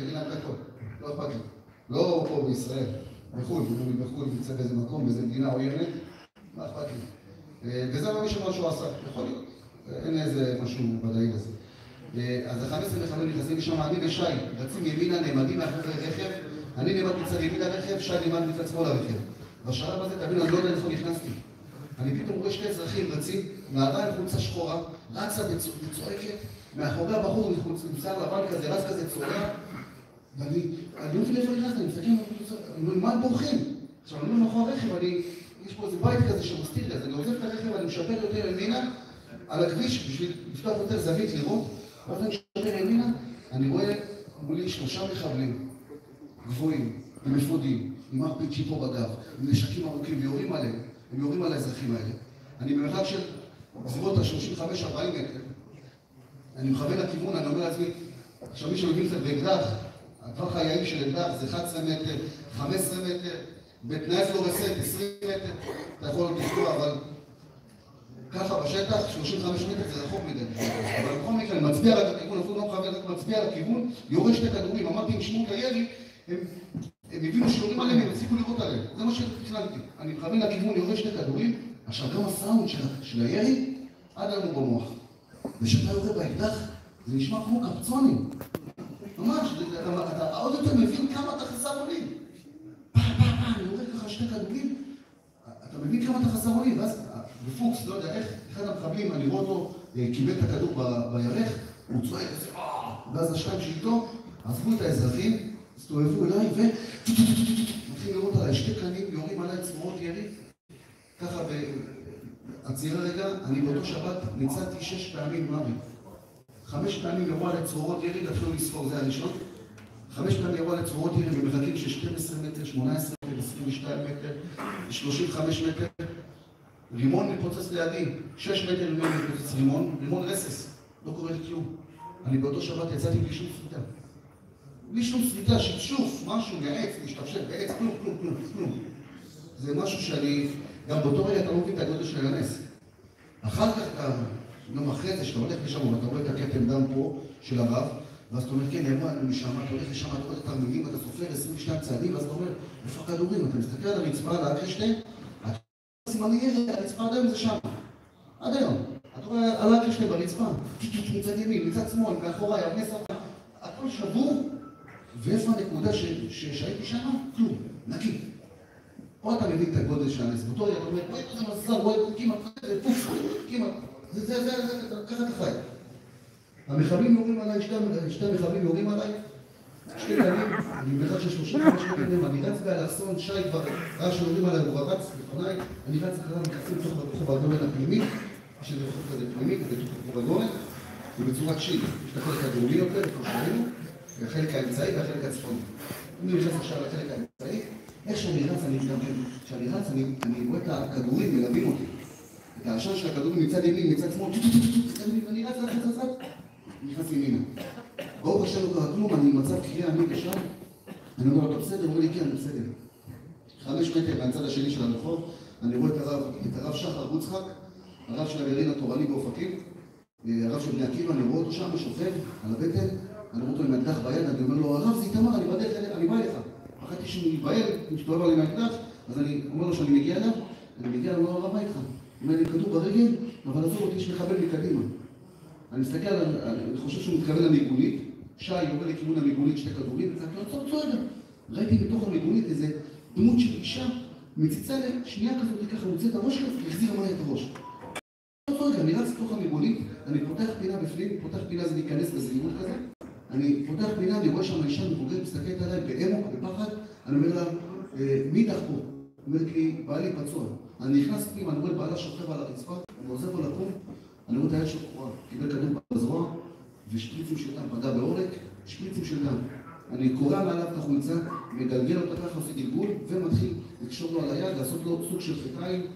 תגיד להם הכל, לא אכפת לי. לא פה בישראל, בחו"ל, בחו"ל נמצא באיזה מקום, באיזה מדינה עוינת, מה אכפת לי. וזה לא מישהו מה שהוא עשה, יכול להיות. אין איזה משהו ודאי לזה. אז 15 מחבלים נכנסים לשם, אני ושי, רצים ימינה, נעמדים מאחורי רכב, אני נעמד מצד ימין הרכב, שי נעמד מצד שמאל הרכב. בשלב הזה, תבין, אני לא יודע איפה נכנסתי. אני פתאום רואה שני אזרחים רצים, נערה עם חולצה שחורה, רצה וצועקת, מאחורי הבחור עם שיער לבן כזה, רץ כזה צועק, ואני לא מבין איפה נכנסתי, אני מסתכל, אני מה הם בורחים? עכשיו, אני לא מאחורי הרכב, יש פה איזה בית כזה שמסתיר לי, אז אני עוזב את הרכב, אני משפר יותר ימינה, על הכביש, בשביל לפתוח יותר זווית, לראות, ואז אני משפר ימינה, אני רואה מולי 3 מחבלים, גבוהים, עם אפודים, עם RPG פה בגב, עם נשקים ארוכים, ויורים עליהם, הם יורים על האזרחים האלה. אני במרחק של בסביבות ה-35-40 מטר, אני מכוון לכיוון, אני אומר לעצמי, עכשיו מי שמבין קצת באקדח, הטווח היעיל של אקדח זה 11 מטר, 15 מטר, בתנאי פלורסנט 20 מטר, אתה יכול לפגוע, אבל ככה בשטח 35 מטר זה רחוק מדי. אבל בכל מקרה, אני מצביע על הכיוון, אפילו לא מכוון, אני מצביע על הכיוון, יורה 2 כדורים, אמרתי עם שמות הירי, הם הבינו שיורים עליהם, הם הפסיקו לראות עליהם. זה מה שתכננתי. אני מכוון לכיוון, יורה 2 כדורים, עכשיו גם הסאונד של הירי עד לנו במוח. ושאתה יורה באקדח, זה נשמע כמו קפצונים. ממש, אתה עוד יותר מבין כמה אתה חסר אונים. אני יורה ככה 2 כדורים, אתה מבין כמה אתה חסר אונים, ואז בפוקס, לא יודע איך, אחד המחבלים, אני רואה אותו, קיבל את הכדור בירך, הוא צועק, ואז השתיים שאיתו, עזבו את האזרחים, הסתובבו אליי, מתחילים לראות עליי 2 קנים, יורים עליי צרורות ירי, ככה בעצירה רגע, אני באותו שבת ניצלתי 6 פעמים מוות. 5 פעמים ירו עליי צרורות ירי, תתחילו לספור, זה הראשון. 5 פעמים ירו עליי צרורות ירי במרחקים של 12 מטר, 18 מטר, 22 מטר, 35 מטר. רימון מתפוצץ לידי, 6 מטר רימון מתפוצץ רימון רסס, לא קורה לי כלום. אני באותו שבת יצאתי בלי שום סריטה. בלי שום סריטה, שפשוף, משהו מעץ, משתפשף, בעץ, כלום. זה משהו שאני, גם באותו רגע אתה לא מבין את הגודל של הנס. אחר כך אתה, יום אחרי זה, שאתה הולך לשם, ואתה רואה את הכתם דם פה של הרב, ואז אתה אומר, כן, נאמר, אני משם, אתה הולך לשם, אתה רואה את התרמילים, אתה סופר 22 צעדים, ואז אתה אומר, איפה הכדורים? אתה מסתכל על הרצפה, על האקרשטיין, סימני ירי, הרצפה עד היום זה שם. עד היום. אתה רואה על האקרשטיין ברצפה, מצד ימין, מצד שמאל, מאחוריי, אבני שפה, הכל שבור, ואיפה הנקודה שהייתי שם? כלום, נקי. פה אתה מבין את הגודל של הנס, באותו רגע אתה אומר, וואי, זה מזל, וואי, כמעט, כמעט, זה, ככה אתה חי. המחבלים יורים עליי, 2 מחבלים יורים עליי, 2 קנים, אני במרחק של 35 מטרים, אני רץ באלכסון, שי כבר ראה שיורים עליי, הוא רץ לפניי, אני רץ אחריו מקצים לתוך רחוב הגורן הפנימי, יש איזה רחוב כזה פנימי, בתוך רחוב הגורן, ובצורת שיט, יש את החלק הדרומי יותר, כמו שראינו, והחלק האמצעי והחלק הצפוני. אני נכנס עכשיו לחלק האמצעי, איך שאני רץ, כשאני רץ, אני רואה את הכדורים, מלווים אותי. את העשן של הכדורים מצד ימין, מצד שמאל, אני רץ, נכנס ימינה. ברוך השם לא קרה כלום, אני במצב קריאה, אני ושם, אני אומר, אתה בסדר? הוא אומר לי, כן, אני בסדר. 5 מטר מהצד השני של הרחוב, אני רואה את הרב שחר בוצחק, הרב של הגרעין התורני באופקים, הרב של בני עקיבא, אני רואה אותו שם, שוכב על הבטן, אני רואה אותו עם האקדח ביד, אני אומר לו, הרב, זה איתמר, אני בא אליך. אחרי שהוא מתבהל, משתובב עליי מהאקדח, אז אני אומר לו שאני מגיע אליו, אני אומר לו, הרב, מה איתך? הוא אומר לי, כדור ברגל, אבל עזוב אותי, יש מחבל מקדימה. אני מסתכל, אני חושב שהוא מתכוון למיגונית, שי יורה לכיוון המיגונית 2 כדורים, וצריך לעצור רגע. ראיתי בתוך המיגונית איזה דמות של אישה, מציצה לשנייה כזאת, ככה מוצא את הראש כזה, והחזיר עליי את הראש. רגע, אני רץ לתוך המיגונית, אני פותח פינה בפנים, פותח פינה זה להיכנס לזהירות כזה, אני פותח פינה, אני רואה שם אישה מבוגרת, מסתכלת עליי באמוק, בפחד, אני אומר לה, מי דח פה? אומרת לי, בעלי פצוע. אני נכנס פנימה, אני רואה בעלה שוכב על הרצפה, אני עוזב לו לקום, אני רואה את היד שלו קורה, קיבל כדור בזרוע, ושפריצים של דם, פגע בעורק, שפריצים של דם. אני קורא מעליו את החולצה, מגלגל אותה ככה, עושה גלגול, ומתחיל לקשור לו על היד, לעשות לו סוג של חטאים,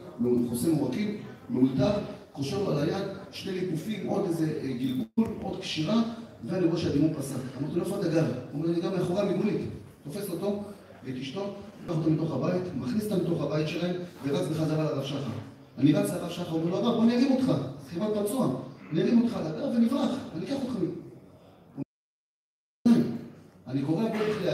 חוסם עורקים, מאולתר, קושר לו על היד, 2 ליפופים, עוד איזה גלגול, עוד קשירה, ואני רואה שהדימום פסק. אמרתי לו, איפה אתה גר? הוא אומר לי, גם מאחורי המיגונית. תופס אותו ואת אשתו, לקח אותו מתוך הבית, מכניס אותה מתוך הבית שלהם, ורץ בחזרה לרב שחר. אני רץ לרב שחר, אומר לו, הרב, בוא נרים אותך, סחיבת פצוע, נרים אותך לדבר ונברח, אני אקח אותך. אני קורא פה לכלי